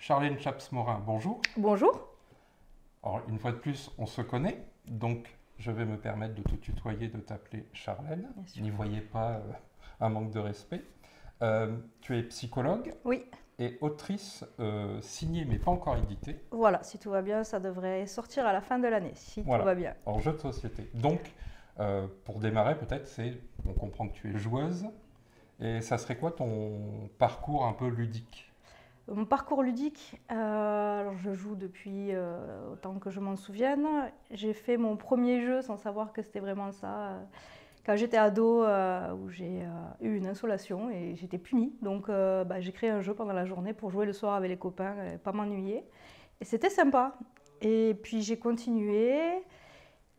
Charlène Chaps-Morin, bonjour. Bonjour. Alors, une fois de plus, on se connaît, donc je vais me permettre de te tutoyer, de t'appeler Charlène. N'y voyez pas un manque de respect. Tu es psychologue Oui. et autrice signée mais pas encore éditée. Voilà, si tout va bien, ça devrait sortir à la fin de l'année, si Voilà, tout va bien. en jeu de société. Donc, pour démarrer, peut-être, on comprend que tu es joueuse. Et ça serait quoi ton parcours un peu ludique? Mon parcours ludique, alors je joue depuis autant que je m'en souvienne. J'ai fait mon premier jeu sans savoir que c'était vraiment ça. Quand j'étais ado, où j'ai eu une insolation et j'étais punie. Donc j'ai créé un jeu pendant la journée pour jouer le soir avec les copains et pas m'ennuyer. Et c'était sympa. Et puis j'ai continué.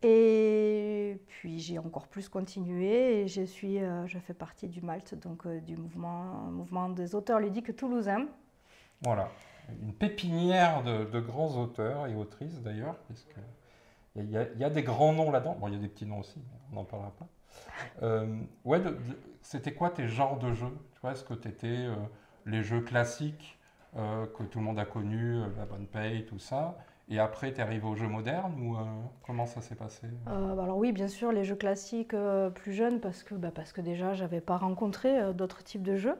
Et puis j'ai encore plus continué et je fais partie du MALT, donc du mouvement des auteurs ludiques toulousains. Voilà, une pépinière de grands auteurs et autrices d'ailleurs, puisqu'il y a des grands noms là-dedans. Bon, il y a des petits noms aussi, mais on n'en parlera pas. Ouais, c'était quoi tes genres de jeux? Tu vois, est-ce que tu étais les jeux classiques que tout le monde a connus, la bonne paye, tout ça, et après tu es arrivé aux jeux modernes ou comment ça s'est passé? Alors oui, bien sûr, les jeux classiques plus jeunes parce que déjà j'avais pas rencontré d'autres types de jeux.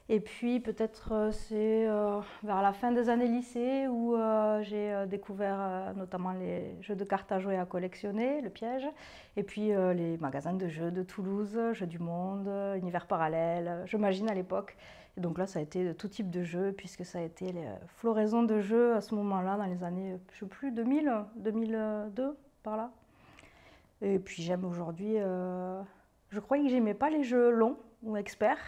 Et puis peut-être c'est vers la fin des années lycée où j'ai découvert notamment les jeux de cartes à jouer et à collectionner, le piège, et puis les magasins de jeux de Toulouse, Jeux du Monde, Univers Parallèle, Jeux Magine à l'époque. Et donc là ça a été de tout type de jeux puisque ça a été les floraisons de jeux à ce moment-là dans les années, je sais plus, 2000, 2002 par là. Et puis j'aime aujourd'hui, je croyais que j'aimais pas les jeux longs ou experts.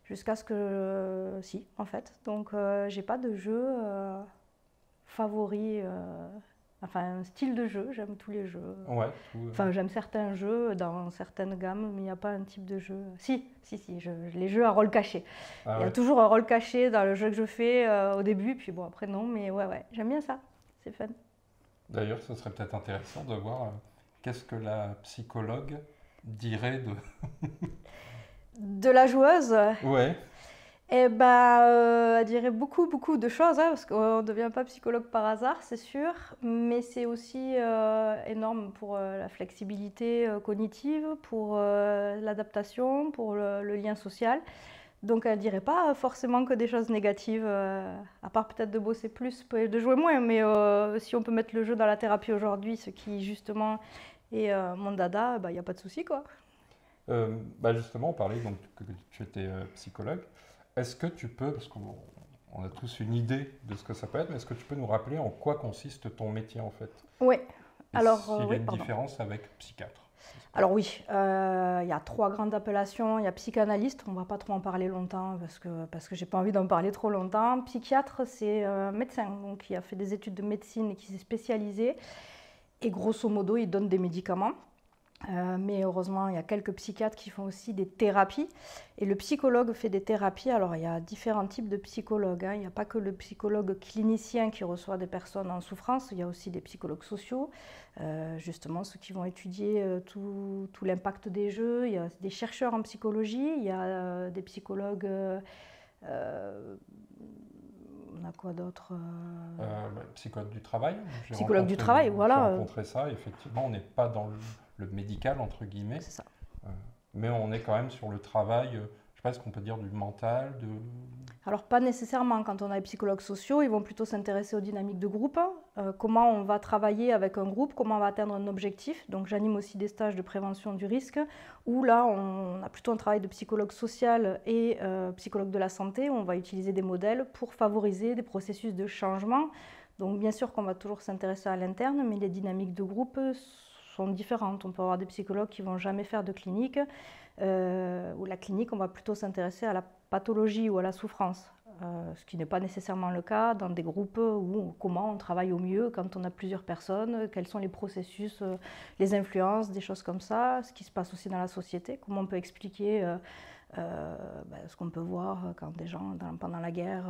Jusqu'à ce que... si, en fait. Donc, j'ai pas de jeu favori. Enfin, un style de jeu, j'aime tous les jeux. Ouais, Enfin, j'aime certains jeux dans certaines gammes, mais il n'y a pas un type de jeu. Si, les jeux à rôle caché. Il y a toujours un rôle caché dans le jeu que je fais au début, puis bon, après non, mais ouais, j'aime bien ça. C'est fun. D'ailleurs, ce serait peut-être intéressant de voir qu'est-ce que la psychologue dirait de... De la joueuse. Ouais. Eh elle dirait beaucoup de choses, hein, parce qu'on ne devient pas psychologue par hasard, c'est sûr, mais c'est aussi énorme pour la flexibilité cognitive, pour l'adaptation, pour le lien social. Donc elle ne dirait pas forcément que des choses négatives, à part peut-être de bosser plus, de jouer moins, mais si on peut mettre le jeu dans la thérapie aujourd'hui, ce qui justement est mon dada, il n'y a pas de souci, quoi. Justement, on parlait donc que tu étais psychologue. Est-ce que tu peux, parce qu'on a tous une idée de ce que ça peut être, mais est-ce que tu peux nous rappeler en quoi consiste ton métier en fait? Oui. Alors, s'il y a une différence avec psychiatre? Alors oui, il y a 3 grandes appellations. Il y a psychanalyste, on ne va pas trop en parler longtemps parce que j'ai pas envie d'en parler trop longtemps. Psychiatre, c'est un médecin donc, qui a fait des études de médecine et qui s'est spécialisé. Et grosso modo, il donne des médicaments. Mais heureusement, il y a quelques psychiatres qui font aussi des thérapies. Et le psychologue fait des thérapies. Alors, il y a différents types de psychologues, hein. Il n'y a pas que le psychologue clinicien qui reçoit des personnes en souffrance. Il y a aussi des psychologues sociaux, justement ceux qui vont étudier tout l'impact des jeux. Il y a des chercheurs en psychologie. Il y a des psychologues... on a quoi d'autre Psychologue du travail. Psychologue du travail, voilà. J'ai rencontré ça, effectivement, on n'est pas dans le médical, entre guillemets. C'est ça. Mais on est quand même sur le travail, je ne sais pas ce qu'on peut dire, du mental, de... Alors pas nécessairement, quand on a les psychologues sociaux, ils vont plutôt s'intéresser aux dynamiques de groupe, comment on va travailler avec un groupe, comment on va atteindre un objectif. Donc j'anime aussi des stages de prévention du risque, où là on a plutôt un travail de psychologue social et psychologue de la santé, où on va utiliser des modèles pour favoriser des processus de changement. Donc bien sûr qu'on va toujours s'intéresser à l'interne, mais les dynamiques de groupe sont différentes. On peut avoir des psychologues qui ne vont jamais faire de clinique, ou la clinique, on va plutôt s'intéresser à la pathologie ou à la souffrance, ce qui n'est pas nécessairement le cas dans des groupes où comment on travaille au mieux quand on a plusieurs personnes, quels sont les processus, les influences, des choses comme ça, ce qui se passe aussi dans la société, comment on peut expliquer ce qu'on peut voir quand des gens pendant la guerre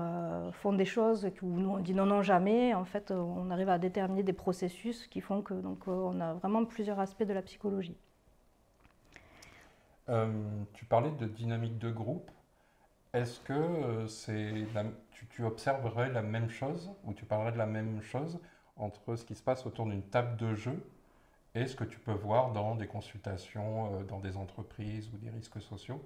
font des choses où nous on dit non jamais. En fait, on arrive à déterminer des processus qui font que on a vraiment plusieurs aspects de la psychologie. Tu parlais de dynamique de groupe. Est-ce que tu observerais la même chose, ou tu parlerais de la même chose entre ce qui se passe autour d'une table de jeu et ce que tu peux voir dans des consultations, dans des entreprises ou des risques sociaux?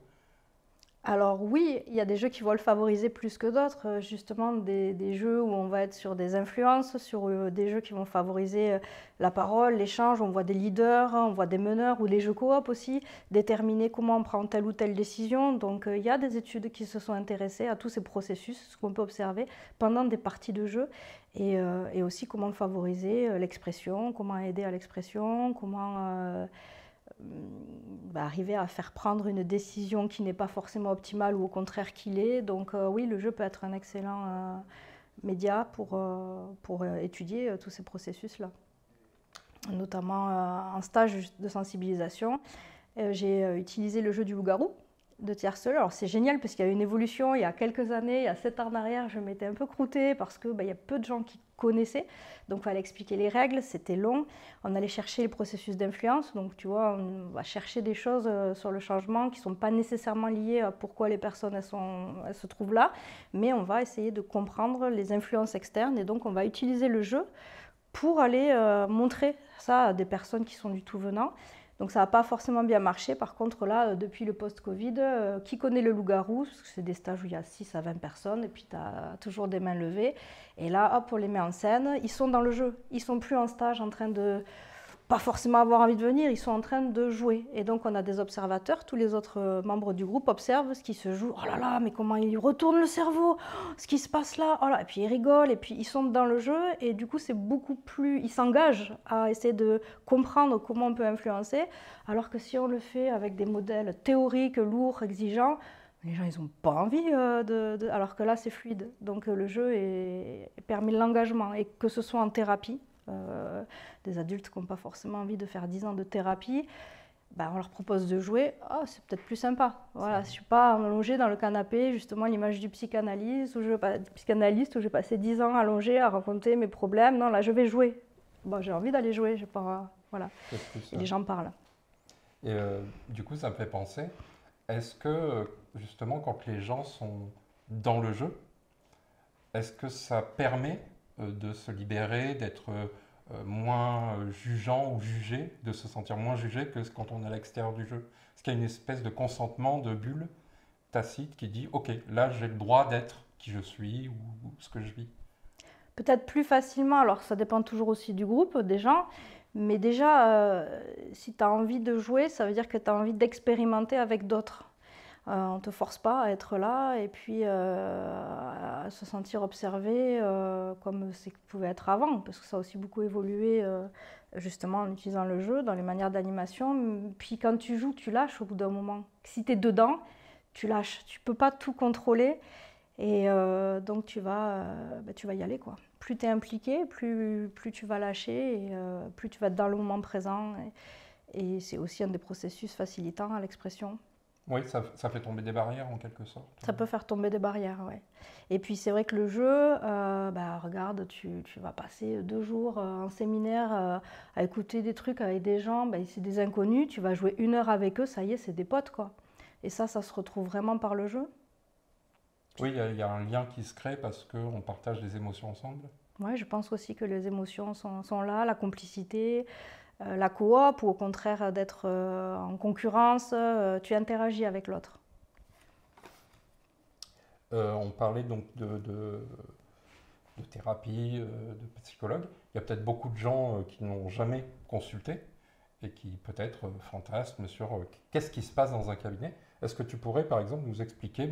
Alors oui, il y a des jeux qui vont le favoriser plus que d'autres, justement des jeux où on va être sur des influences, sur des jeux qui vont favoriser la parole, l'échange, on voit des leaders, on voit des meneurs, ou les jeux coop aussi, déterminer comment on prend telle ou telle décision. Donc il y a des études qui se sont intéressées à tous ces processus, ce qu'on peut observer pendant des parties de jeu, et aussi comment favoriser l'expression, comment aider à l'expression, comment arriver à faire prendre une décision qui n'est pas forcément optimale ou au contraire qui l'est. Donc oui, le jeu peut être un excellent média pour étudier tous ces processus-là. Notamment en stage de sensibilisation, j'ai utilisé le jeu du loup-garou de Tierceleux. Alors c'est génial parce qu'il y a une évolution. Il y a quelques années, il y a 7 ans en arrière, je m'étais un peu croûtée parce que il y a peu de gens qui connaissaient. Donc il fallait expliquer les règles, c'était long. On allait chercher les processus d'influence. Donc tu vois, on va chercher des choses sur le changement qui ne sont pas nécessairement liées à pourquoi les personnes elles se trouvent là. Mais on va essayer de comprendre les influences externes. Et donc on va utiliser le jeu pour aller montrer ça à des personnes qui sont du tout venant. Donc ça n'a pas forcément bien marché. Par contre, là, depuis le post-Covid, qui connaît le loup-garou? Parce que c'est des stages où il y a 6 à 20 personnes et puis tu as toujours des mains levées. Et là, hop, on les met en scène. Ils sont dans le jeu. Ils ne sont plus en stage en train de pas forcément avoir envie de venir. Ils sont en train de jouer. Et donc, on a des observateurs. Tous les autres membres du groupe observent ce qui se joue. Oh là là, mais comment il retourne le cerveau? Ce qui se passe là. Oh là. Et puis, ils rigolent. Et puis, ils sont dans le jeu. Et du coup, c'est beaucoup plus... Ils s'engagent à essayer de comprendre comment on peut influencer. Alors que si on le fait avec des modèles théoriques, lourds, exigeants, les gens, ils n'ont pas envie alors que là, c'est fluide. Donc, le jeu permet l'engagement. Et que ce soit en thérapie, des adultes qui n'ont pas forcément envie de faire 10 ans de thérapie, on leur propose de jouer, oh, c'est peut-être plus sympa. Voilà, je ne suis pas allongée dans le canapé, justement l'image du psychanalyste où j'ai passé 10 ans allongée à raconter mes problèmes. Non, là, je vais jouer. Bon, j'ai envie d'aller jouer, voilà. Et les gens parlent. Et du coup, ça me fait penser, est-ce que, justement, quand les gens sont dans le jeu, est-ce que ça permet de se libérer, d'être moins jugeant ou jugé, de se sentir moins jugé que quand on est à l'extérieur du jeu? Est-ce qu'il y a une espèce de consentement, de bulle tacite qui dit « Ok, là j'ai le droit d'être qui je suis ou ce que je vis ». Peut-être plus facilement, alors ça dépend toujours aussi du groupe, des gens, mais déjà, si tu as envie de jouer, ça veut dire que tu as envie d'expérimenter avec d'autres. On ne te force pas à être là et puis à se sentir observé comme ça pouvait être avant, parce que ça a aussi beaucoup évolué justement en utilisant le jeu, dans les manières d'animation. Puis quand tu joues, tu lâches au bout d'un moment. Si tu es dedans, tu lâches. Tu ne peux pas tout contrôler et donc tu vas y aller, quoi. Plus tu es impliqué, plus tu vas lâcher et plus tu vas être dans le moment présent. Et c'est aussi un des processus facilitants à l'expression. Oui, ça fait tomber des barrières en quelque sorte. Ça peut faire tomber des barrières, oui. Et puis c'est vrai que le jeu, regarde, tu vas passer 2 jours en séminaire à écouter des trucs avec des gens, c'est des inconnus, tu vas jouer 1 heure avec eux, ça y est, c'est des potes, quoi. Et ça se retrouve vraiment par le jeu. Oui, il y a un lien qui se crée parce qu'on partage des émotions ensemble. Oui, je pense aussi que les émotions sont là, la complicité, la coop, ou au contraire d'être en concurrence, tu interagis avec l'autre. On parlait donc de thérapie, de psychologue. Il y a peut-être beaucoup de gens qui n'ont jamais consulté et qui peut-être fantasment sur qu'est-ce qui se passe dans un cabinet. Est-ce que tu pourrais par exemple nous expliquer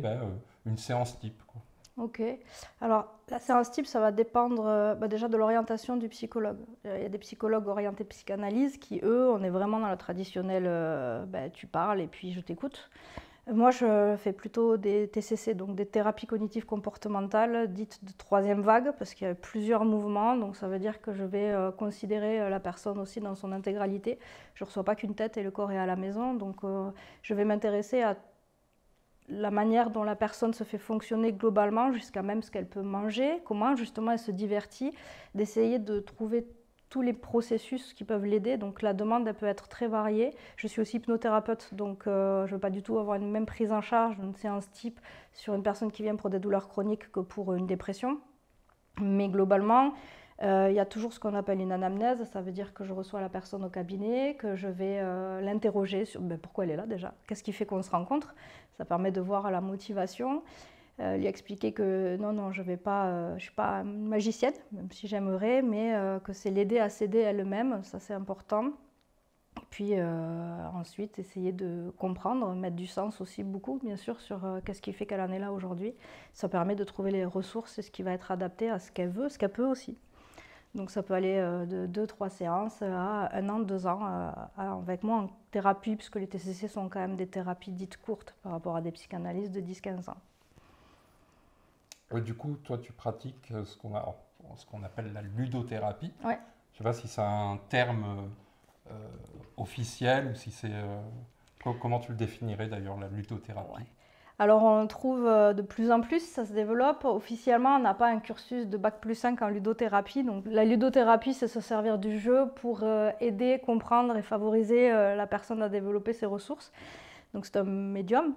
une séance type, quoi? Ok. Alors, la séance type, ça va dépendre déjà de l'orientation du psychologue. Il y a des psychologues orientés psychanalyse qui, eux, on est vraiment dans le traditionnel, tu parles et puis je t'écoute. Moi, je fais plutôt des TCC, donc des thérapies cognitives comportementales dites de 3e vague, parce qu'il y a plusieurs mouvements, donc ça veut dire que je vais considérer la personne aussi dans son intégralité. Je ne reçois pas qu'une tête et le corps est à la maison, donc je vais m'intéresser à la manière dont la personne se fait fonctionner globalement, jusqu'à même ce qu'elle peut manger, comment justement elle se divertit, d'essayer de trouver tous les processus qui peuvent l'aider. Donc la demande, elle peut être très variée. Je suis aussi hypnothérapeute, donc je ne veux pas du tout avoir une même prise en charge, une séance type sur une personne qui vient pour des douleurs chroniques que pour une dépression. Mais globalement, il y a toujours ce qu'on appelle une anamnèse. Ça veut dire que je reçois la personne au cabinet, que je vais l'interroger sur pourquoi elle est là déjà, qu'est-ce qui fait qu'on se rencontre. Ça permet de voir la motivation. Lui expliquer que non, je ne suis pas magicienne, même si j'aimerais, mais que c'est l'aider à s'aider elle-même, ça c'est important. Et puis ensuite, essayer de comprendre, mettre du sens aussi beaucoup, bien sûr, sur qu'est-ce qui fait qu'elle en est là aujourd'hui. Ça permet de trouver les ressources et ce qui va être adapté à ce qu'elle veut, ce qu'elle peut aussi. Donc ça peut aller de 2-3 séances à 1 an, 2 ans avec moi en thérapie, puisque les TCC sont quand même des thérapies dites courtes par rapport à des psychanalystes de 10-15 ans. Du coup, toi, tu pratiques ce qu'on appelle la ludothérapie. Ouais. Je ne sais pas si c'est un terme officiel ou si c'est... comment tu le définirais d'ailleurs, la ludothérapie? Ouais. Alors on le trouve de plus en plus, ça se développe. Officiellement, on n'a pas un cursus de Bac+5 en ludothérapie. Donc la ludothérapie, c'est se servir du jeu pour aider, comprendre et favoriser la personne à développer ses ressources. Donc c'est un médium,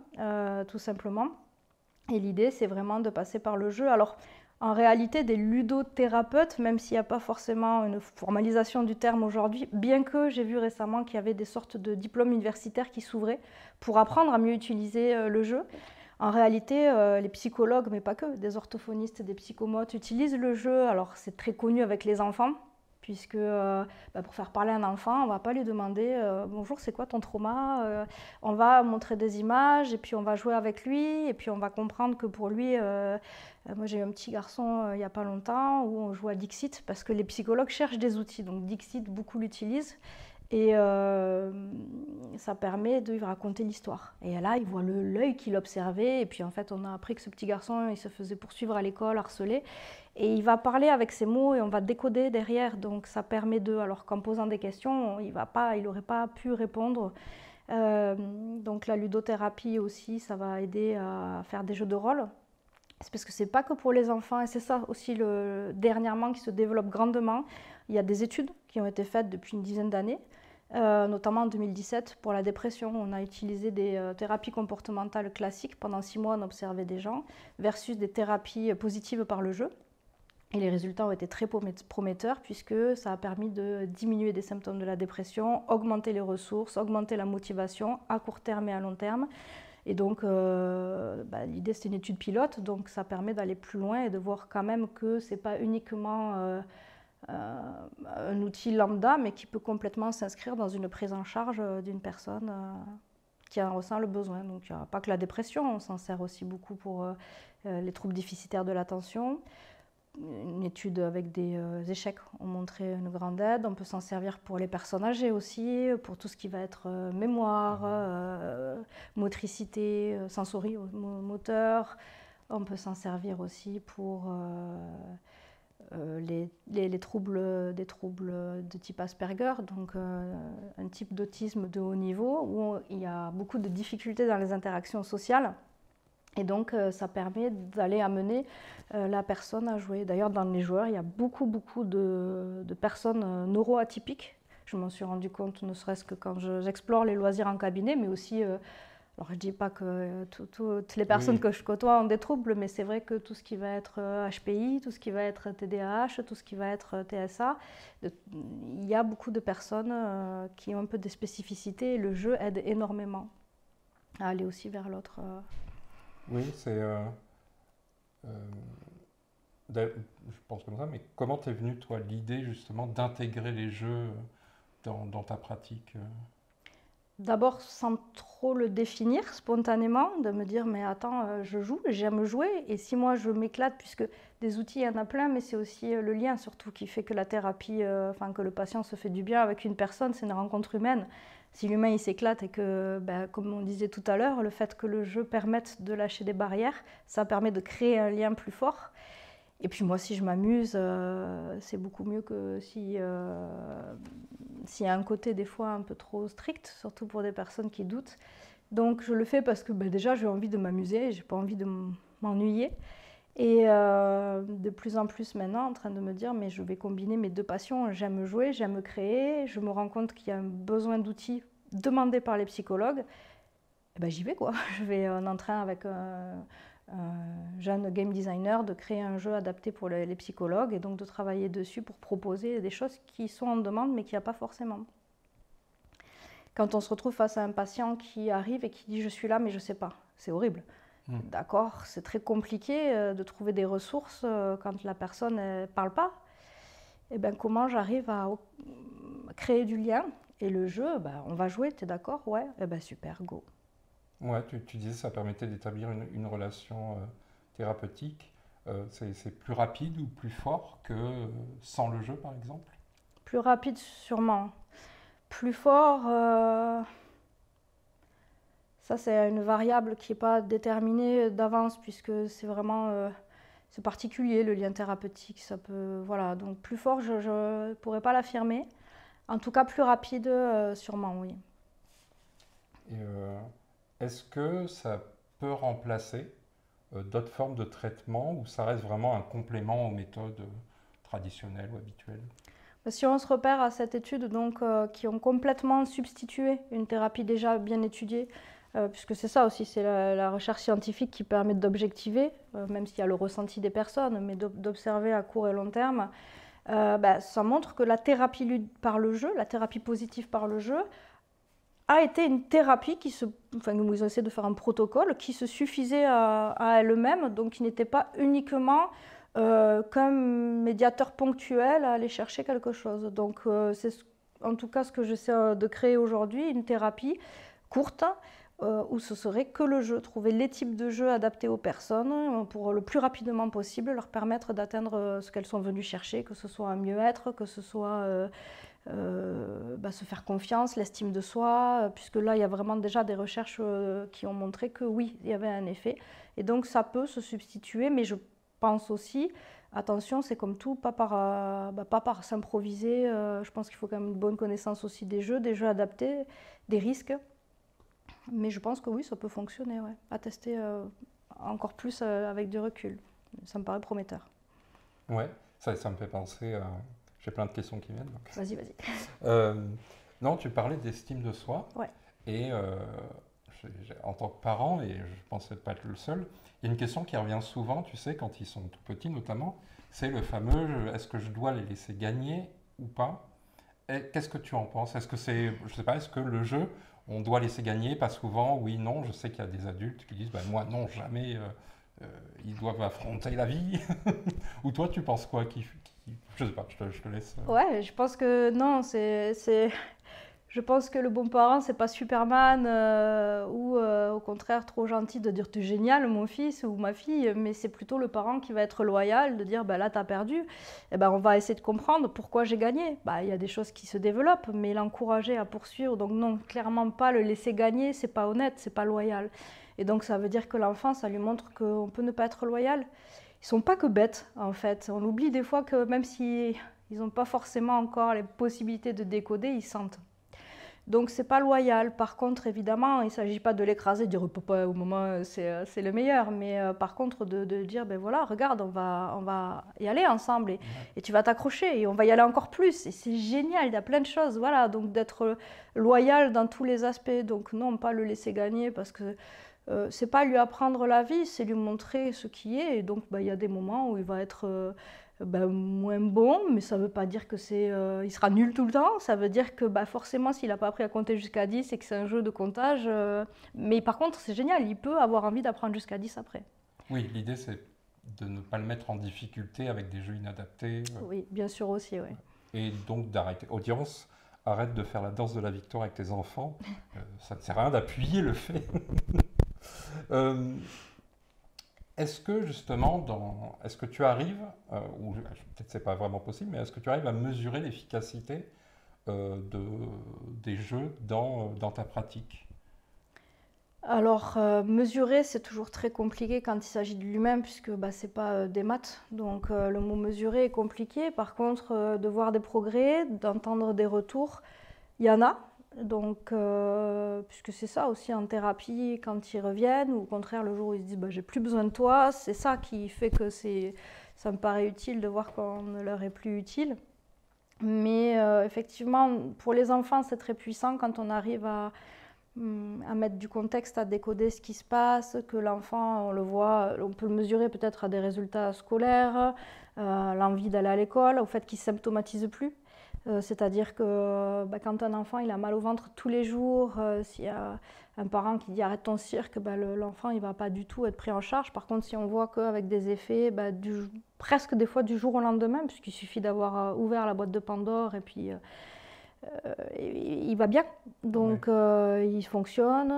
tout simplement. Et l'idée, c'est vraiment de passer par le jeu. Alors, en réalité, des ludothérapeutes, même s'il n'y a pas forcément une formalisation du terme aujourd'hui, bien que j'ai vu récemment qu'il y avait des sortes de diplômes universitaires qui s'ouvraient pour apprendre à mieux utiliser le jeu. En réalité, les psychologues, mais pas que, des orthophonistes, des psychomotes utilisent le jeu. Alors, c'est très connu avec les enfants, puisque pour faire parler un enfant, on ne va pas lui demander « Bonjour, c'est quoi ton trauma ?» On va montrer des images et puis on va jouer avec lui et puis on va comprendre que pour lui, moi j'ai eu un petit garçon il n'y a pas longtemps où on joue à Dixit parce que les psychologues cherchent des outils. Donc Dixit, beaucoup l'utilisent et ça permet de lui raconter l'histoire. Et là, il voit l'œil qu'il observait et puis en fait, on a appris que ce petit garçon, il se faisait poursuivre à l'école, harceler. Et il va parler avec ses mots et on va décoder derrière. Donc ça permet alors qu'en posant des questions, il n'aurait pas pu répondre. Donc la ludothérapie aussi, ça va aider à faire des jeux de rôle. C'est parce que c'est pas que pour les enfants, et c'est ça aussi dernièrement qui se développe grandement. Il y a des études qui ont été faites depuis une dizaine d'années, notamment en 2017 pour la dépression. On a utilisé des thérapies comportementales classiques. Pendant 6 mois, on observait des gens versus des thérapies positives par le jeu. Et les résultats ont été très prometteurs puisque ça a permis de diminuer des symptômes de la dépression, augmenter les ressources, augmenter la motivation à court terme et à long terme. Et donc l'idée c'est une étude pilote, donc ça permet d'aller plus loin et de voir quand même que ce n'est pas uniquement un outil lambda, mais qui peut complètement s'inscrire dans une prise en charge d'une personne qui en ressent le besoin. Donc il n'y a pas que la dépression, on s'en sert aussi beaucoup pour les troubles déficitaires de l'attention. Une étude avec des échecs ont montré une grande aide. On peut s'en servir pour les personnes âgées aussi, pour tout ce qui va être mémoire, motricité, sensorimoteur. On peut s'en servir aussi pour les troubles, des troubles de type Asperger, donc un type d'autisme de haut niveau où il y a beaucoup de difficultés dans les interactions sociales. Et donc, ça permet d'aller amener la personne à jouer. D'ailleurs, dans les joueurs, il y a beaucoup de personnes neuroatypiques. Je m'en suis rendu compte, ne serait-ce que quand j'explore les loisirs en cabinet, mais aussi, alors je ne dis pas que toutes les personnes que je côtoie ont des troubles, mais c'est vrai que tout ce qui va être HPI, tout ce qui va être TDAH, tout ce qui va être TSA, il y a beaucoup de personnes qui ont un peu des spécificités et le jeu aide énormément à aller aussi vers l'autre. Oui, c'est... je pense comme ça, mais comment t'es venue, toi, l'idée, justement, d'intégrer les jeux dans ta pratique D'abord, sans trop le définir spontanément, de me dire, mais attends, je joue, j'aime jouer, et si moi je m'éclate, puisque des outils, il y en a plein, mais c'est aussi le lien, surtout, qui fait que la thérapie, que le patient se fait du bien avec une personne, c'est une rencontre humaine. Si l'humain il s'éclate et que, comme on disait tout à l'heure, le fait que le jeu permette de lâcher des barrières, ça permet de créer un lien plus fort. Et puis moi, si je m'amuse, c'est beaucoup mieux que s'il y a un côté des fois un peu trop strict, surtout pour des personnes qui doutent. Donc je le fais parce que déjà j'ai envie de m'amuser, j'ai pas envie de m'ennuyer. Et de plus en plus maintenant, en train de me dire, mais je vais combiner mes deux passions. J'aime jouer, j'aime créer. Je me rends compte qu'il y a un besoin d'outils demandés par les psychologues. Et ben, j'y vais quoi. Je vais en train avec un jeune game designer de créer un jeu adapté pour les psychologues et donc de travailler dessus pour proposer des choses qui sont en demande mais qu'il n'y a pas forcément. Quand on se retrouve face à un patient qui arrive et qui dit « je suis là mais je ne sais pas », c'est horrible. D'accord, c'est très compliqué de trouver des ressources quand la personne ne parle pas. Et ben, comment j'arrive à créer du lien? Et le jeu, ben, on va jouer, tu es d'accord? Ouais, et ben, super, go. Ouais, tu disais que ça permettait d'établir une relation thérapeutique. C'est plus rapide ou plus fort que sans le jeu, par exemple? Plus rapide sûrement. Plus fort, ça c'est une variable qui n'est pas déterminée d'avance puisque c'est vraiment c'est particulier le lien thérapeutique. Ça peut, voilà. Donc plus fort, je ne pourrais pas l'affirmer. En tout cas plus rapide, sûrement, oui. Et est-ce que ça peut remplacer d'autres formes de traitement ou ça reste vraiment un complément aux méthodes traditionnelles ou habituelles? Si on se repère à cette étude donc, qui ont complètement substitué une thérapie déjà bien étudiée, puisque c'est ça aussi, c'est la recherche scientifique qui permet d'objectiver, même s'il y a le ressenti des personnes, mais d'observer à court et long terme, ça montre que la thérapie par le jeu, la thérapie positive par le jeu, a été une thérapie où ils ont essayé de faire un protocole qui se suffisait à elle-même, donc qui n'était pas uniquement comme médiateur ponctuel à aller chercher quelque chose. Donc c'est en tout cas ce que j'essaie de créer aujourd'hui, une thérapie courte où ce serait que le jeu, trouver les types de jeux adaptés aux personnes pour le plus rapidement possible leur permettre d'atteindre ce qu'elles sont venues chercher, que ce soit un mieux-être, que ce soit se faire confiance, l'estime de soi, puisque là il y a vraiment déjà des recherches qui ont montré que oui, il y avait un effet. Et donc ça peut se substituer, mais je pense aussi, attention, c'est comme tout, pas par s'improviser. Je pense qu'il faut quand même une bonne connaissance aussi des jeux adaptés, des risques. Mais je pense que oui, ça peut fonctionner, ouais. À tester encore plus avec du recul. Ça me paraît prometteur. Ouais, ça me fait penser à... J'ai plein de questions qui viennent. Vas-y, vas-y. Non, tu parlais d'estime de soi. Ouais. Et en tant que parent, et je pensais pas être le seul, il y a une question qui revient souvent, tu sais, quand ils sont tout petits notamment, c'est le fameux « est-ce que je dois les laisser gagner ou pas ?» Qu'est-ce que tu en penses? Est-ce que c'est, je sais pas, est-ce que le jeu, on doit laisser gagner? Pas souvent, oui, non. Je sais qu'il y a des adultes qui disent « moi, non, jamais, ils doivent affronter la vie. » Ou toi, tu penses quoi? Je sais pas, je te laisse. Ouais, je pense que non, je pense que le bon parent, c'est pas Superman ou au contraire trop gentil de dire t'es génial mon fils ou ma fille, mais c'est plutôt le parent qui va être loyal, de dire là t'as perdu, et on va essayer de comprendre pourquoi j'ai gagné. Il y a des choses qui se développent, mais l'encourager à poursuivre, donc non, clairement pas le laisser gagner, c'est pas honnête, c'est pas loyal. Et donc ça veut dire que l'enfant, ça lui montre qu'on peut ne pas être loyal. Ils sont pas que bêtes en fait, on oublie des fois que même si ils n'ont pas forcément encore les possibilités de décoder, ils sentent. Donc c'est pas loyal. Par contre, évidemment, il ne s'agit pas de l'écraser, de dire papa au moment c'est le meilleur, mais par contre de dire voilà, regarde, on va y aller ensemble et tu vas t'accrocher et on va y aller encore plus. Et c'est génial, il y a plein de choses, voilà. Donc d'être loyal dans tous les aspects. Donc non, pas le laisser gagner parce que c'est pas lui apprendre la vie, c'est lui montrer ce qui est. Et donc il y a des moments où il va être moins bon, mais ça ne veut pas dire que il sera nul tout le temps. Ça veut dire que forcément, s'il n'a pas appris à compter jusqu'à 10 et que c'est un jeu de comptage, mais par contre, c'est génial, il peut avoir envie d'apprendre jusqu'à 10 après. Oui, l'idée, c'est de ne pas le mettre en difficulté avec des jeux inadaptés. Oui, bien sûr aussi, oui. Et donc d'arrêter. Audience, arrête de faire la danse de la victoire avec tes enfants. Ça ne sert à rien d'appuyer le fait. Est-ce que justement, est-ce que tu arrives, ou peut-être c'est pas vraiment possible, mais est-ce que tu arrives à mesurer l'efficacité des jeux dans ta pratique? Alors, mesurer, c'est toujours très compliqué quand il s'agit de l'humain, puisque c'est pas des maths. Donc, le mot mesurer est compliqué. Par contre, de voir des progrès, d'entendre des retours, il y en a. Donc, puisque c'est ça aussi en thérapie, quand ils reviennent, ou au contraire le jour où ils se disent bah, j'ai plus besoin de toi, c'est ça qui fait que ça me paraît utile de voir qu'on ne leur est plus utile. Mais effectivement, pour les enfants, c'est très puissant quand on arrive à mettre du contexte, à décoder ce qui se passe, que l'enfant, on le voit, on peut le mesurer peut-être à des résultats scolaires, l'envie d'aller à l'école, au fait qu'il ne symptomatise plus. C'est-à-dire que quand un enfant il a mal au ventre tous les jours, s'il y a un parent qui dit arrête ton cirque, l'enfant il ne va pas du tout être pris en charge. Par contre, si on voit qu'avec des effets, presque des fois du jour au lendemain, puisqu'il suffit d'avoir ouvert la boîte de Pandore et puis il va bien, donc il fonctionne.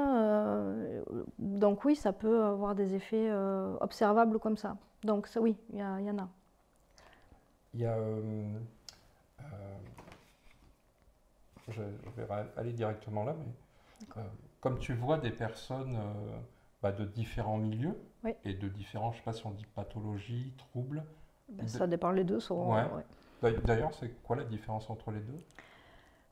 Donc oui, ça peut avoir des effets observables comme ça. Donc ça, oui, il y en a. Il y a je vais aller directement là, mais comme tu vois des personnes de différents milieux et de différents, je ne sais pas si on dit pathologies, troubles. Ça dépend, les deux sont. Ouais. D'ailleurs, c'est quoi la différence entre les deux?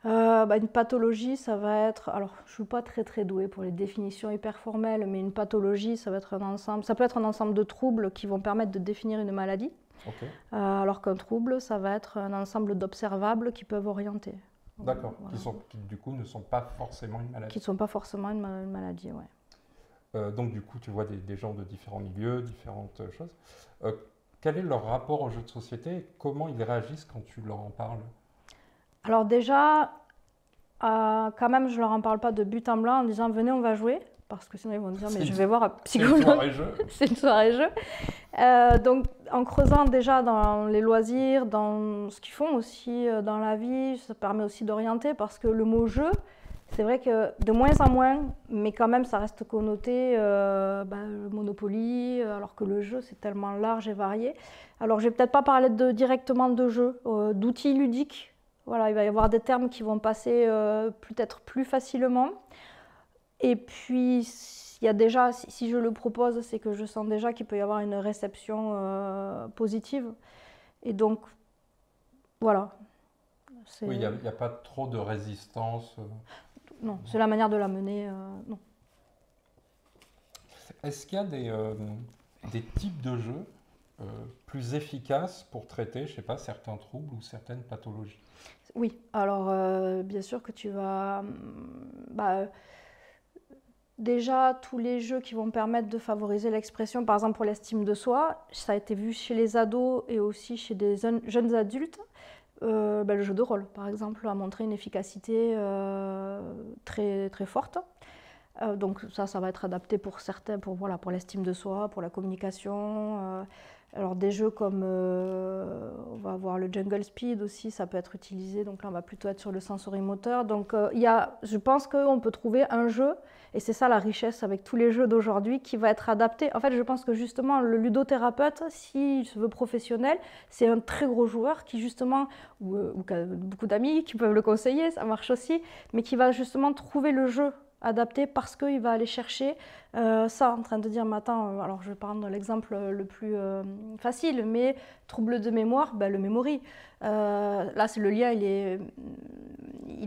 Une pathologie, ça va être. Alors, je ne suis pas très douée pour les définitions hyper formelles, mais une pathologie, ça va être un ensemble. Ça peut être un ensemble de troubles qui vont permettre de définir une maladie. Okay. Alors qu'un trouble, ça va être un ensemble d'observables qui peuvent orienter. D'accord, voilà. Qui du coup ne sont pas forcément une maladie. Qui ne sont pas forcément une maladie, ouais. Donc du coup, tu vois des gens de différents milieux, différentes choses. Quel est leur rapport aux jeux de société et comment ils réagissent quand tu leur en parles? Alors déjà, quand même, je ne leur en parle pas de but en blanc en disant venez, on va jouer. Parce que sinon ils vont dire mais je vais voir un psychologue. C'est une soirée jeu. C'est une soirée jeu. Donc en creusant déjà dans les loisirs, dans ce qu'ils font aussi dans la vie, ça permet aussi d'orienter parce que le mot jeu, c'est vrai que de moins en moins, mais quand même ça reste connoté le Monopoly, alors que le jeu c'est tellement large et varié. Alors je vais peut-être pas parler directement de jeu, d'outils ludiques. Voilà, il va y avoir des termes qui vont passer peut-être plus facilement. Et puis, il y a déjà, si je le propose, c'est que je sens déjà qu'il peut y avoir une réception positive. Et donc, voilà. Oui, il n'y a pas trop de résistance. Non, c'est la manière de la mener. Non. Est-ce qu'il y a des types de jeux plus efficaces pour traiter, je ne sais pas, certains troubles ou certaines pathologies? Oui, alors bien sûr que tu vas... Déjà, tous les jeux qui vont permettre de favoriser l'expression, par exemple pour l'estime de soi, ça a été vu chez les ados et aussi chez des jeunes adultes. Le jeu de rôle, par exemple, a montré une efficacité très, très forte. Donc ça va être adapté pour certains, pour l'estime de soi, pour la communication. Alors des jeux comme, on va avoir le Jungle Speed aussi, ça peut être utilisé. Donc là, on va plutôt être sur le sensorimoteur. Donc je pense qu'on peut trouver un jeu, et c'est ça la richesse avec tous les jeux d'aujourd'hui, qui va être adapté. En fait, je pense que justement, le ludothérapeute, s'il se veut professionnel, c'est un très gros joueur qui justement, ou qui a beaucoup d'amis qui peuvent le conseiller, ça marche aussi, mais qui va justement trouver le jeu adapté parce qu'il va aller chercher ça, en train de dire, mais attends, alors je vais prendre l'exemple le plus facile, mais trouble de mémoire, le memory. Là, c'est le lien, il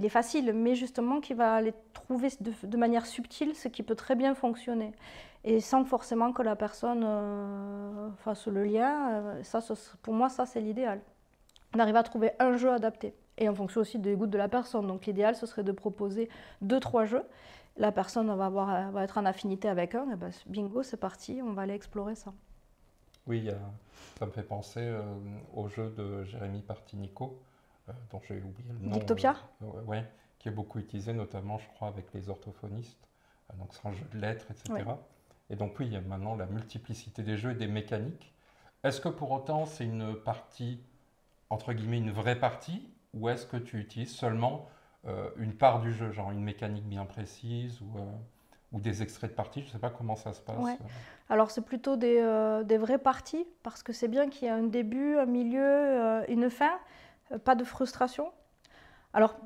est facile, mais justement qu'il va aller trouver de manière subtile ce qui peut très bien fonctionner. Et sans forcément que la personne fasse le lien, pour moi, ça c'est l'idéal. On arrive à trouver un jeu adapté. Et en fonction aussi des goûts de la personne. Donc l'idéal, ce serait de proposer 2-3 jeux. La personne va être en affinité avec un, et bingo, c'est parti, on va aller explorer ça. Oui, ça me fait penser au jeu de Jérémy Partinico, dont j'ai oublié le nom. Dictopia Oui, qui est beaucoup utilisé, notamment, je crois, avec les orthophonistes. Donc c'est un jeu de lettres, etc. Oui. Et donc oui, il y a maintenant la multiplicité des jeux et des mécaniques. Est-ce que pour autant, c'est une partie, entre guillemets, une vraie partie, ou est-ce que tu utilises seulement une part du jeu, genre une mécanique bien précise ou des extraits de parties? Je ne sais pas comment ça se passe. Ouais. Alors c'est plutôt des vraies parties, parce que c'est bien qu'il y ait un début, un milieu, une fin, pas de frustration. Alors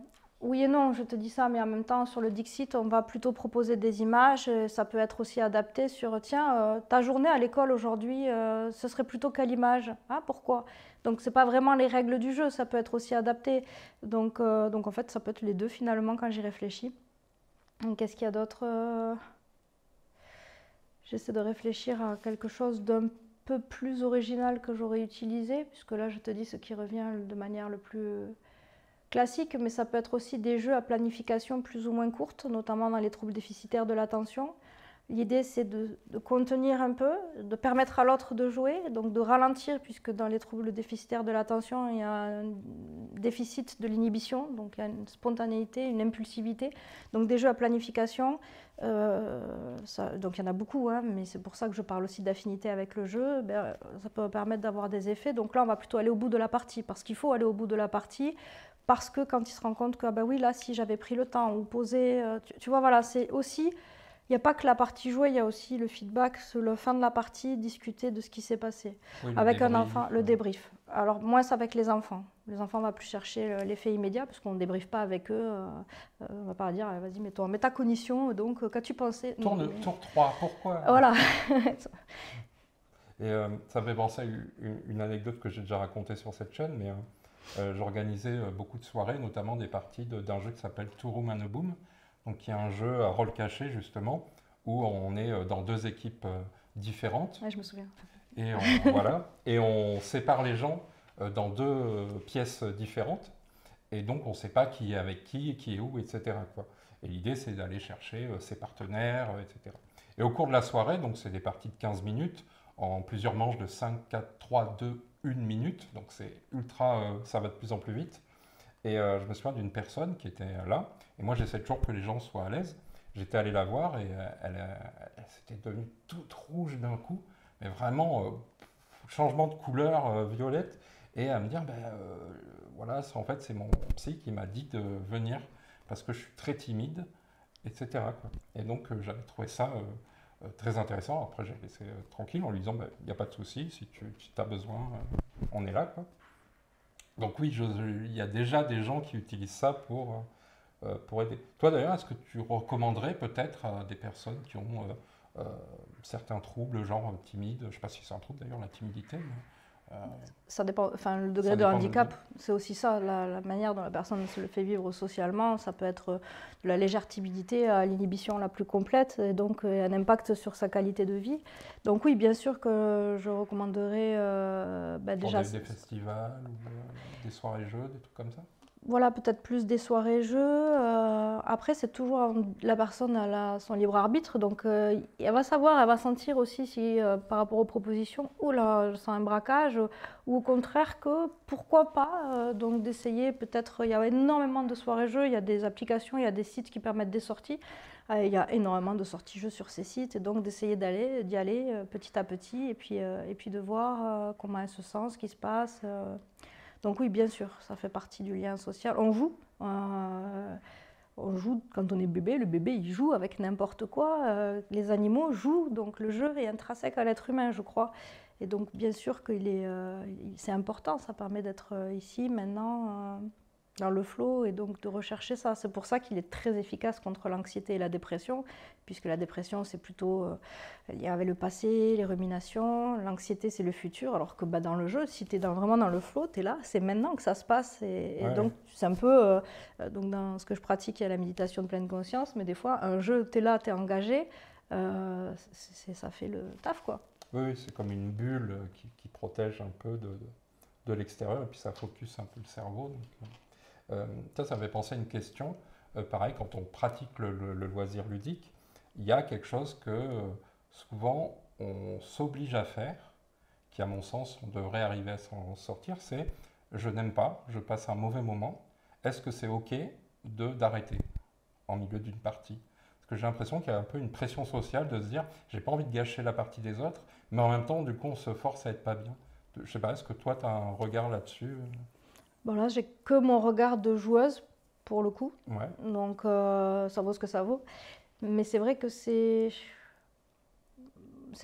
oui et non, je te dis ça, mais en même temps sur le Dixit, on va plutôt proposer des images, ça peut être aussi adapté sur tiens, ta journée à l'école aujourd'hui, ce serait plutôt quelle image? Ah, pourquoi? Donc c'est pas vraiment les règles du jeu, ça peut être aussi adapté. Donc en fait, ça peut être les deux finalement quand j'y réfléchis. Qu'est-ce qu'il y a d'autre? J'essaie de réfléchir à quelque chose d'un peu plus original que j'aurais utilisé, puisque là je te dis ce qui revient de manière le plus classique, mais ça peut être aussi des jeux à planification plus ou moins courte, notamment dans les troubles déficitaires de l'attention. L'idée, c'est de contenir un peu, de permettre à l'autre de jouer, donc de ralentir, puisque dans les troubles déficitaires de l'attention, il y a un déficit de l'inhibition, donc il y a une spontanéité, une impulsivité. Donc des jeux à planification, donc il y en a beaucoup, hein, mais c'est pour ça que je parle aussi d'affinité avec le jeu. Ça peut permettre d'avoir des effets. Donc là, on va plutôt aller au bout de la partie, parce qu'il faut aller au bout de la partie, parce que quand il se rend compte que, oui, là, si j'avais pris le temps ou posé, tu vois, voilà, c'est aussi... Il n'y a pas que la partie jouée, il y a aussi le feedback, sur la fin de la partie, discuter de ce qui s'est passé. Oui, avec un enfant, le débrief. Alors, moins c'est avec les enfants. Les enfants, on va plus chercher l'effet immédiat, parce qu'on ne débriefe pas avec eux. On ne va pas dire, vas-y, mets ta cognition, donc, qu'as-tu pensé? Tour 3, pourquoi? Voilà. Et ça me fait penser à une anecdote que j'ai déjà racontée sur cette chaîne, mais j'organisais beaucoup de soirées, notamment des parties d'un jeu qui s'appelle Two Room and a Boom. Donc, qui est un jeu à rôle caché, justement, où on est dans deux équipes différentes. Ouais, je me souviens. Et voilà, et on sépare les gens dans deux pièces différentes. Et donc, on ne sait pas qui est avec qui est où, etc. quoi. Et l'idée, c'est d'aller chercher ses partenaires, etc. Et au cours de la soirée, donc c'est des parties de 15 minutes, en plusieurs manches de 5, 4, 3, 2, 1 minute. Donc, c'est ultra, ça va de plus en plus vite. Et je me souviens d'une personne qui était là, et moi j'essaie toujours que les gens soient à l'aise. J'étais allé la voir et elle s'était devenue toute rouge d'un coup, mais vraiment changement de couleur violette, et à me dire, voilà, en fait c'est mon psy qui m'a dit de venir parce que je suis très timide, etc. quoi. Et donc j'avais trouvé ça très intéressant. Après j'ai laissé tranquille en lui disant, il n'y a pas de souci, si tu as besoin, on est là, quoi. Donc oui, il y a déjà des gens qui utilisent ça pour aider. Toi d'ailleurs, est-ce que tu recommanderais peut-être à des personnes qui ont certains troubles, genre timide, je ne sais pas si c'est un trouble d'ailleurs, la timidité, mais, ça dépend, enfin le degré de handicap, c'est aussi ça, la manière dont la personne se le fait vivre socialement. Ça peut être de la légère timidité à l'inhibition la plus complète, et donc un impact sur sa qualité de vie. Donc oui, bien sûr que je recommanderais déjà... Des festivals, ou des soirées jeux, des trucs comme ça? Voilà, peut-être plus des soirées jeux. Après, c'est toujours la personne a son libre arbitre, donc elle va savoir, elle va sentir aussi si par rapport aux propositions, oh là, je sens un braquage, ou au contraire que pourquoi pas, donc d'essayer peut-être. Il y a énormément de soirées jeux, il y a des applications, il y a des sites qui permettent des sorties. Il y a énormément de sorties jeux sur ces sites, et donc d'essayer d'y aller petit à petit, et puis de voir comment elle se sent, ce qui se passe. Donc oui, bien sûr, ça fait partie du lien social. On joue quand on est bébé, le bébé il joue avec n'importe quoi. Les animaux jouent, donc le jeu est intrinsèque à l'être humain, je crois. Et donc bien sûr que c'est important, ça permet d'être ici, maintenant, dans le flow, et donc de rechercher ça. C'est pour ça qu'il est très efficace contre l'anxiété et la dépression, puisque la dépression c'est plutôt lié avec le passé, les ruminations, l'anxiété c'est le futur, alors que dans le jeu, si tu es vraiment dans le flow, tu es là, c'est maintenant que ça se passe. Et donc c'est un peu, donc dans ce que je pratique, il y a la méditation de pleine conscience, mais des fois un jeu, tu es là, tu es engagé, ça fait le taf, quoi. Oui, c'est comme une bulle qui protège un peu de l'extérieur, et puis ça focus un peu le cerveau. Donc, ça me fait penser à une question. Pareil, quand on pratique le loisir ludique, il y a quelque chose que souvent on s'oblige à faire, qui à mon sens on devrait arriver à s'en sortir, c'est je n'aime pas, je passe un mauvais moment, est-ce que c'est ok d'arrêter en milieu d'une partie? Parce que j'ai l'impression qu'il y a un peu une pression sociale de se dire j'ai pas envie de gâcher la partie des autres, mais en même temps du coup on se force à être pas bien. Je sais pas, est-ce que toi tu as un regard là-dessus? Bon, là, j'ai que mon regard de joueuse, pour le coup. Ouais. Donc, ça vaut ce que ça vaut. Mais c'est vrai que c'est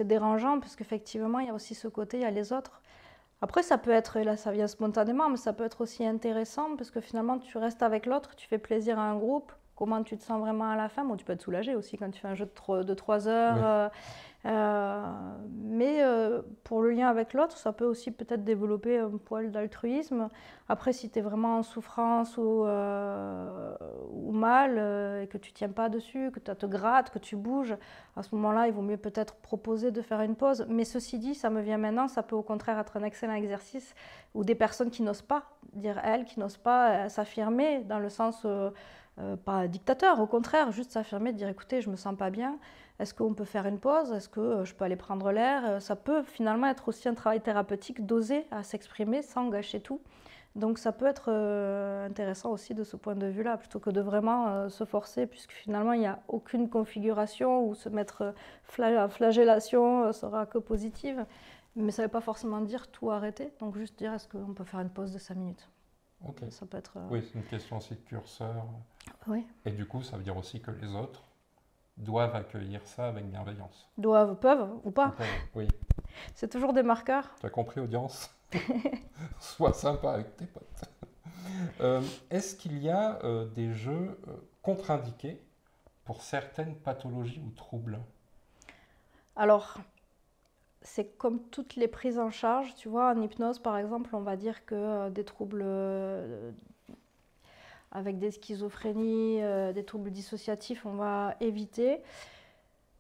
dérangeant, parce qu'effectivement, il y a aussi ce côté, il y a les autres. Après, ça peut être, et là, ça vient spontanément, mais ça peut être aussi intéressant, parce que finalement, tu restes avec l'autre, tu fais plaisir à un groupe. Comment tu te sens vraiment à la fin? Bon, tu peux être soulagé aussi quand tu fais un jeu de 3 heures. Oui. Mais pour le lien avec l'autre, ça peut aussi peut-être développer un poil d'altruisme. Après, si tu es vraiment en souffrance ou mal et que tu tiens pas dessus, que tu te grattes, que tu bouges, à ce moment-là, il vaut mieux peut-être proposer de faire une pause. Mais ceci dit, ça me vient maintenant, ça peut au contraire être un excellent exercice où des personnes qui n'osent pas dire elles, qui n'osent pas s'affirmer dans le sens pas dictateur, au contraire, juste s'affirmer, dire écoutez, je me sens pas bien. Est-ce qu'on peut faire une pause? Est-ce que je peux aller prendre l'air? Ça peut finalement être aussi un travail thérapeutique d'oser à s'exprimer sans gâcher tout. Donc ça peut être intéressant aussi de ce point de vue-là, plutôt que de vraiment se forcer, puisque finalement il n'y a aucune configuration où se mettre en flagellation sera que positive. Mais ça ne veut pas forcément dire tout arrêter, donc juste dire est-ce qu'on peut faire une pause de 5 minutes. Ok. Ça peut être... Oui, c'est une question aussi de curseur. Oui. Et du coup, ça veut dire aussi que les autres doivent accueillir ça avec bienveillance. Doivent, peuvent ou pas. Oui. C'est toujours des marqueurs. Tu as compris, audience? Sois sympa avec tes potes. Est-ce qu'il y a des jeux contre-indiqués pour certaines pathologies ou troubles? Alors, c'est comme toutes les prises en charge. Tu vois, en hypnose, par exemple, on va dire que des troubles avec des schizophrénies, des troubles dissociatifs, on va éviter.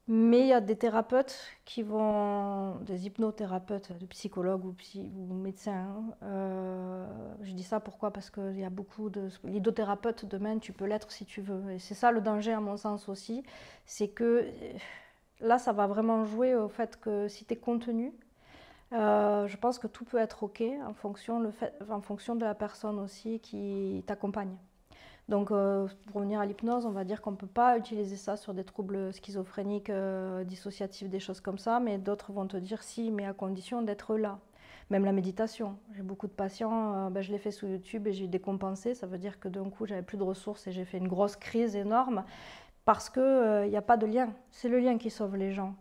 Mais il y a des thérapeutes qui vont, des hypnothérapeutes, des psychologues ou médecins. Je dis ça pourquoi? Parce qu'il y a beaucoup de... L'hydrothérapeute, demain, tu peux l'être si tu veux. Et c'est ça le danger, à mon sens aussi. C'est que là, ça va vraiment jouer au fait que si tu es contenu, je pense que tout peut être OK en fonction de la personne aussi qui t'accompagne. Donc, pour revenir à l'hypnose, on va dire qu'on ne peut pas utiliser ça sur des troubles schizophréniques, dissociatifs, des choses comme ça, mais d'autres vont te dire si, mais à condition d'être là. Même la méditation. J'ai beaucoup de patients, je l'ai fait sous YouTube et j'ai décompensé. Ça veut dire que d'un coup, j'avais plus de ressources et j'ai fait une grosse crise énorme parce qu'il n'y a pas de lien. C'est le lien qui sauve les gens,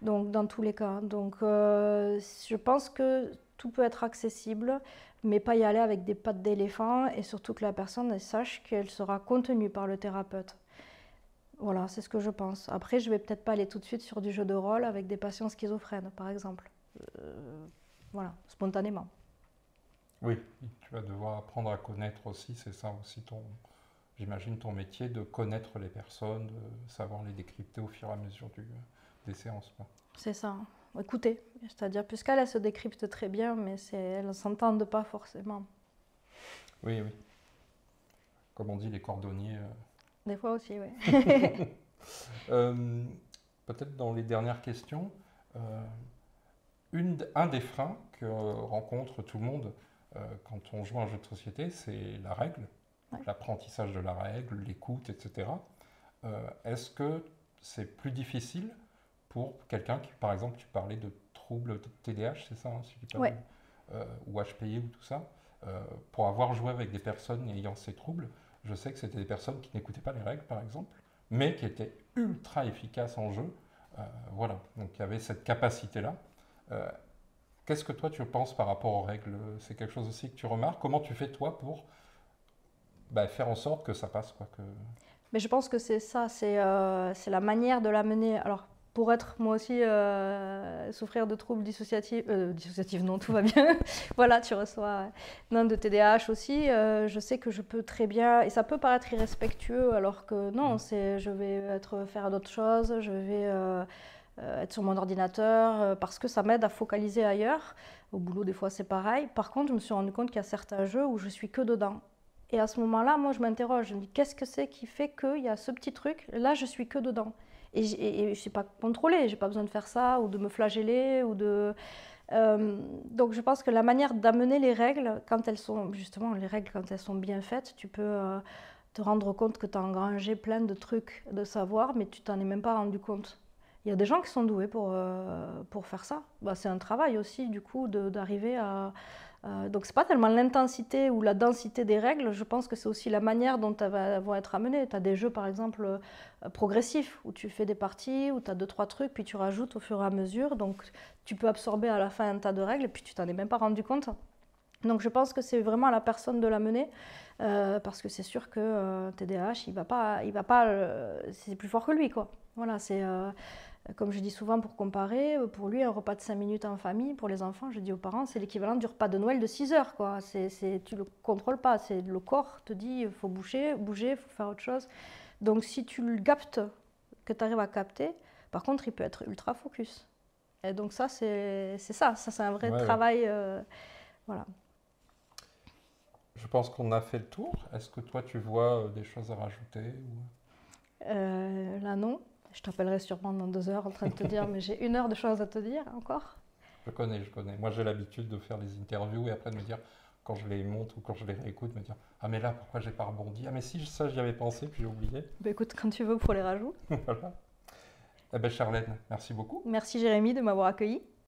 donc, dans tous les cas. Donc, je pense que tout peut être accessible, mais pas y aller avec des pattes d'éléphant et surtout que la personne sache qu'elle sera contenue par le thérapeute. Voilà, c'est ce que je pense. Après, je vais peut-être pas aller tout de suite sur du jeu de rôle avec des patients schizophrènes, par exemple. Voilà, spontanément. Oui, tu vas devoir apprendre à connaître aussi, c'est ça aussi j'imagine ton métier, de connaître les personnes, de savoir les décrypter au fur et à mesure des séances. C'est ça. Écoutez, c'est-à-dire puisqu'elles se décryptent très bien, mais elles ne s'entendent pas forcément. Oui, oui. Comme on dit, les cordonniers. Des fois aussi, oui. Peut-être dans les dernières questions, un des freins que rencontre tout le monde quand on joue à un jeu de société, c'est la règle, ouais. L'apprentissage de la règle, l'écoute, etc. Est-ce que c'est plus difficile pour quelqu'un qui, par exemple, tu parlais de troubles TDAH, c'est ça, hein, si je dis pas ouais. Ou HPI ou tout ça, pour avoir joué avec des personnes ayant ces troubles, je sais que c'était des personnes qui n'écoutaient pas les règles, par exemple, mais qui étaient ultra efficaces en jeu. Voilà, donc il y avait cette capacité-là. Qu'est-ce que toi tu penses par rapport aux règles? C'est quelque chose aussi que tu remarques? Comment tu fais toi pour faire en sorte que ça passe quoi, Mais je pense que c'est ça, c'est la manière de l'amener. Alors, pour être moi aussi souffrir de troubles dissociatifs, non, tout va bien. Voilà, tu reçois de TDAH aussi. Je sais que je peux très bien, et ça peut paraître irrespectueux, alors que non, je vais faire d'autres choses, je vais être sur mon ordinateur, parce que ça m'aide à focaliser ailleurs. Au boulot, des fois, c'est pareil. Par contre, je me suis rendu compte qu'il y a certains jeux où je suis que dedans. Et à ce moment-là, moi, je m'interroge. Je me dis, qu'est-ce que c'est qui fait qu'il y a ce petit truc? Là, je suis que dedans. Et je ne suis pas contrôlée. Je n'ai pas besoin de faire ça ou de me flageller. Donc, je pense que la manière d'amener les règles, quand elles sont bien faites, tu peux te rendre compte que tu as engrangé plein de trucs de savoir, mais tu t'en es même pas rendu compte. Il y a des gens qui sont doués pour faire ça. C'est un travail aussi, du coup, d'arriver à... donc, ce n'est pas tellement l'intensité ou la densité des règles, je pense que c'est aussi la manière dont elles vont être amenées. Tu as des jeux, par exemple, progressifs, où tu fais des parties, où tu as 2-3 trucs, puis tu rajoutes au fur et à mesure. Donc, tu peux absorber à la fin un tas de règles, et puis tu t'en es même pas rendu compte. Donc, je pense que c'est vraiment à la personne de l'amener, parce que c'est sûr que TDAH, il va pas c'est plus fort que lui, quoi. Voilà, Comme je dis souvent pour comparer, pour lui, un repas de 5 minutes en famille, pour les enfants, je dis aux parents, c'est l'équivalent du repas de Noël de 6 heures, quoi. Tu ne le contrôles pas, c'est le corps te dit, il faut bouger, il faut faire autre chose. Donc si tu le captes, que tu arrives à capter, par contre, il peut être ultra focus. Et donc ça, c'est un vrai travail. Voilà. Je pense qu'on a fait le tour. Est-ce que toi, tu vois des choses à rajouter Là, non. Je t'appellerai sûrement dans 2 heures en train de te dire, mais j'ai 1 heure de choses à te dire encore. Je connais. Moi, j'ai l'habitude de faire les interviews et après de me dire, quand je les monte ou quand je les réécoute, me dire, ah mais là, pourquoi j'ai pas rebondi? Ah mais si, ça, j'y avais pensé, puis j'ai oublié. Bah, écoute, quand tu veux, pour les rajouts. Voilà. Eh ben, Charlène, merci beaucoup. Merci Jérémy de m'avoir accueilli.